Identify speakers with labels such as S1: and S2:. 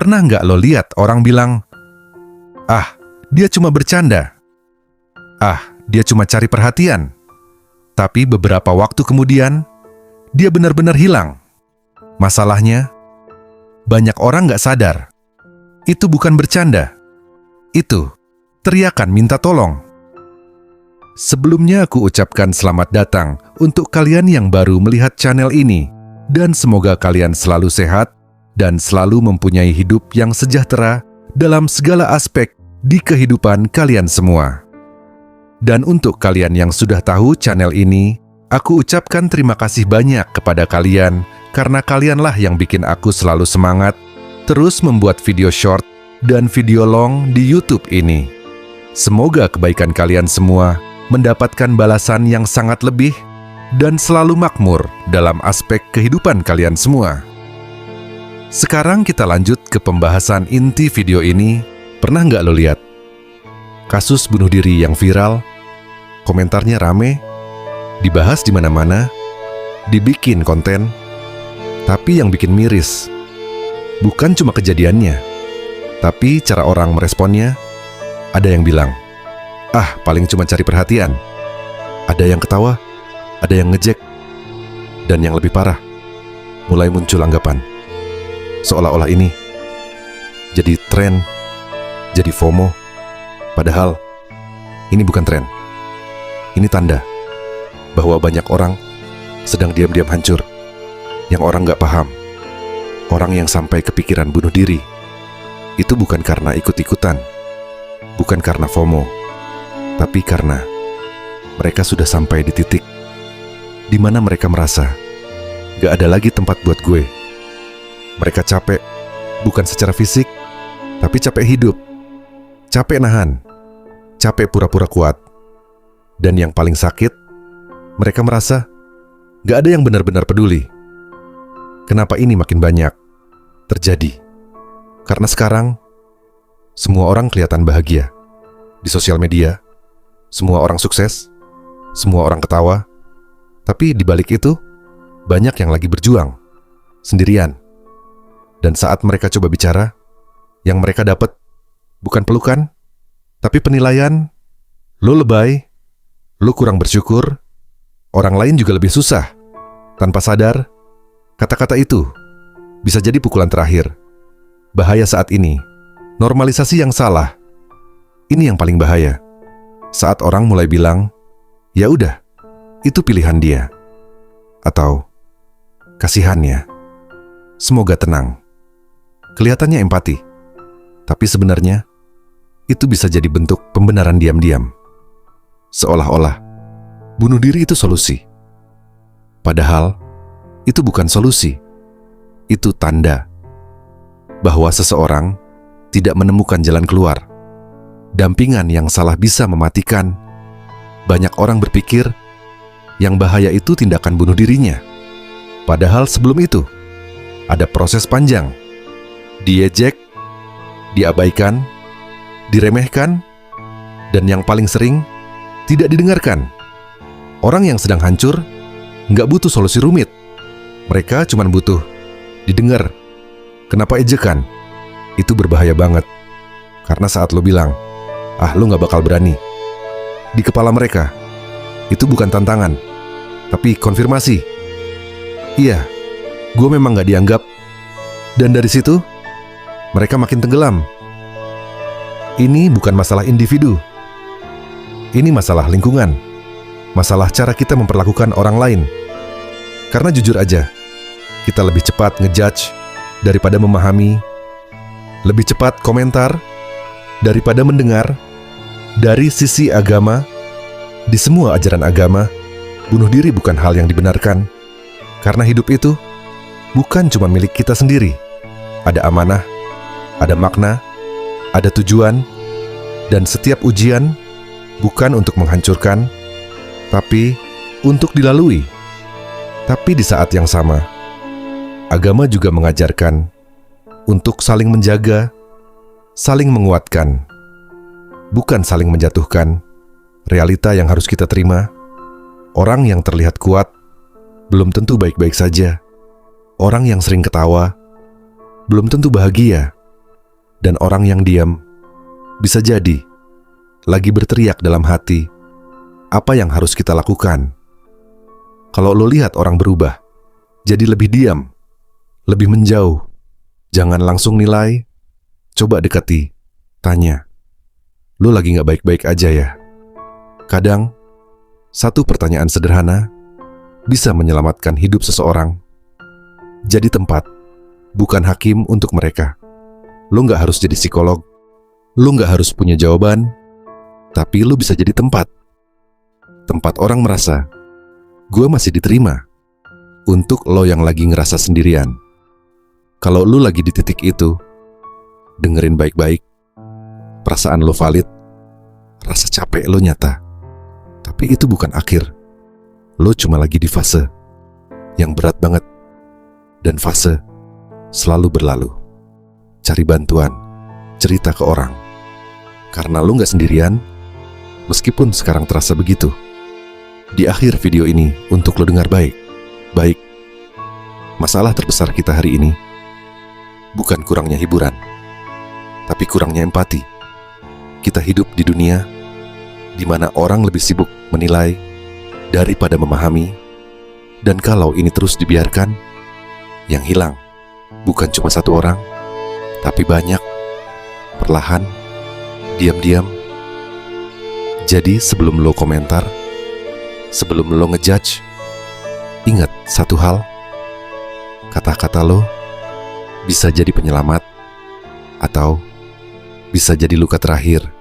S1: Pernah nggak lo lihat orang bilang, "Ah, dia cuma bercanda. Ah, dia cuma cari perhatian." Tapi beberapa waktu kemudian, dia benar-benar hilang. Masalahnya, banyak orang nggak sadar. Itu bukan bercanda. Itu teriakan minta tolong. Sebelumnya aku ucapkan selamat datang untuk kalian yang baru melihat channel ini. Dan semoga kalian selalu sehat dan selalu mempunyai hidup yang sejahtera dalam segala aspek di kehidupan kalian semua. Dan untuk kalian yang sudah tahu channel ini, aku ucapkan terima kasih banyak kepada kalian karena kalianlah yang bikin aku selalu semangat terus membuat video short dan video long di YouTube ini. Semoga kebaikan kalian semua mendapatkan balasan yang sangat lebih dan selalu makmur dalam aspek kehidupan kalian semua. Sekarang kita lanjut ke pembahasan inti video ini. Pernah nggak lo lihat? Kasus bunuh diri yang viral, komentarnya rame, dibahas di mana-mana, dibikin konten, tapi yang bikin miris bukan cuma kejadiannya, tapi cara orang meresponnya. Ada yang bilang, "Ah, paling cuma cari perhatian." Ada yang ketawa, ada yang ngejek, dan yang lebih parah, mulai muncul anggapan seolah-olah ini jadi tren, jadi FOMO. Padahal ini bukan tren. Ini tanda bahwa banyak orang sedang diam-diam hancur. Yang orang nggak paham, orang yang sampai kepikiran bunuh diri, itu bukan karena ikut-ikutan, bukan karena FOMO, tapi karena mereka sudah sampai di titik di mana mereka merasa gak ada lagi tempat buat gue. Mereka capek, bukan secara fisik, tapi capek hidup, capek nahan, capek pura-pura kuat. Dan yang paling sakit, mereka merasa gak ada yang benar-benar peduli. Kenapa ini makin banyak terjadi? Karena sekarang semua orang kelihatan bahagia di sosial media, semua orang sukses, semua orang ketawa. Tapi di balik itu, banyak yang lagi berjuang, sendirian. Dan saat mereka coba bicara, yang mereka dapat bukan pelukan, tapi penilaian, "Lo lebay, lo kurang bersyukur, orang lain juga lebih susah." Tanpa sadar, kata-kata itu bisa jadi pukulan terakhir. Bahaya saat ini, normalisasi yang salah. Ini yang paling bahaya. Saat orang mulai bilang, "Ya udah, itu pilihan dia," atau kasihannya. Semoga tenang. Kelihatannya empati, tapi sebenarnya itu bisa jadi bentuk pembenaran diam-diam. Seolah-olah bunuh diri itu solusi. Padahal itu bukan solusi. Itu tanda bahwa seseorang tidak menemukan jalan keluar. Dampingan yang salah bisa mematikan. Banyak orang berpikir yang bahaya itu tindakan bunuh dirinya. Padahal sebelum itu, ada proses panjang. Diejek, diabaikan, diremehkan, dan yang paling sering, tidak didengarkan. Orang yang sedang hancur, nggak butuh solusi rumit. Mereka cuma butuh didengar. Kenapa ejekan? Itu berbahaya banget. Karena saat lo bilang, "Ah, lo nggak bakal berani," di kepala mereka, itu bukan tantangan, tapi konfirmasi. Iya, gue memang gak dianggap. Dan dari situ, mereka makin tenggelam. Ini bukan masalah individu. Ini masalah lingkungan. Masalah cara kita memperlakukan orang lain. Karena jujur aja, kita lebih cepat ngejudge daripada memahami. Lebih cepat komentar daripada mendengar. Dari sisi agama, di semua ajaran agama, bunuh diri bukan hal yang dibenarkan. Karena hidup itu bukan cuma milik kita sendiri. Ada amanah, ada makna, ada tujuan, dan setiap ujian bukan untuk menghancurkan, tapi untuk dilalui. Tapi di saat yang sama, agama juga mengajarkan untuk saling menjaga, saling menguatkan, bukan saling menjatuhkan. Realita yang harus kita terima, orang yang terlihat kuat belum tentu baik-baik saja. Orang yang sering ketawa belum tentu bahagia. Dan orang yang diam bisa jadi lagi berteriak dalam hati, apa yang harus kita lakukan? Kalau lo lihat orang berubah, jadi lebih diam, lebih menjauh, jangan langsung nilai, coba dekati, tanya, lo lagi gak baik-baik aja ya? Kadang, satu pertanyaan sederhana bisa menyelamatkan hidup seseorang. Jadi tempat, bukan hakim untuk mereka. Lo gak harus jadi psikolog, lo gak harus punya jawaban, tapi lo bisa jadi tempat. Tempat orang merasa, gue masih diterima. Untuk lo yang lagi ngerasa sendirian. Kalau lo lagi di titik itu, dengerin baik-baik. Perasaan lo valid, rasa capek lo nyata. Tapi itu bukan akhir. Lo cuma lagi di fase yang berat banget. Dan fase selalu berlalu. Cari bantuan, cerita ke orang. Karena lo gak sendirian, meskipun sekarang terasa begitu. Di akhir video ini, untuk lo dengar baik, masalah terbesar kita hari ini bukan kurangnya hiburan, tapi kurangnya empati. Kita hidup di dunia di mana orang lebih sibuk menilai daripada memahami, dan kalau ini terus dibiarkan, yang hilang bukan cuma satu orang, tapi banyak, perlahan, diam-diam. Jadi sebelum lo komentar, sebelum lo ngejudge, ingat satu hal, kata-kata lo bisa jadi penyelamat atau bisa jadi luka terakhir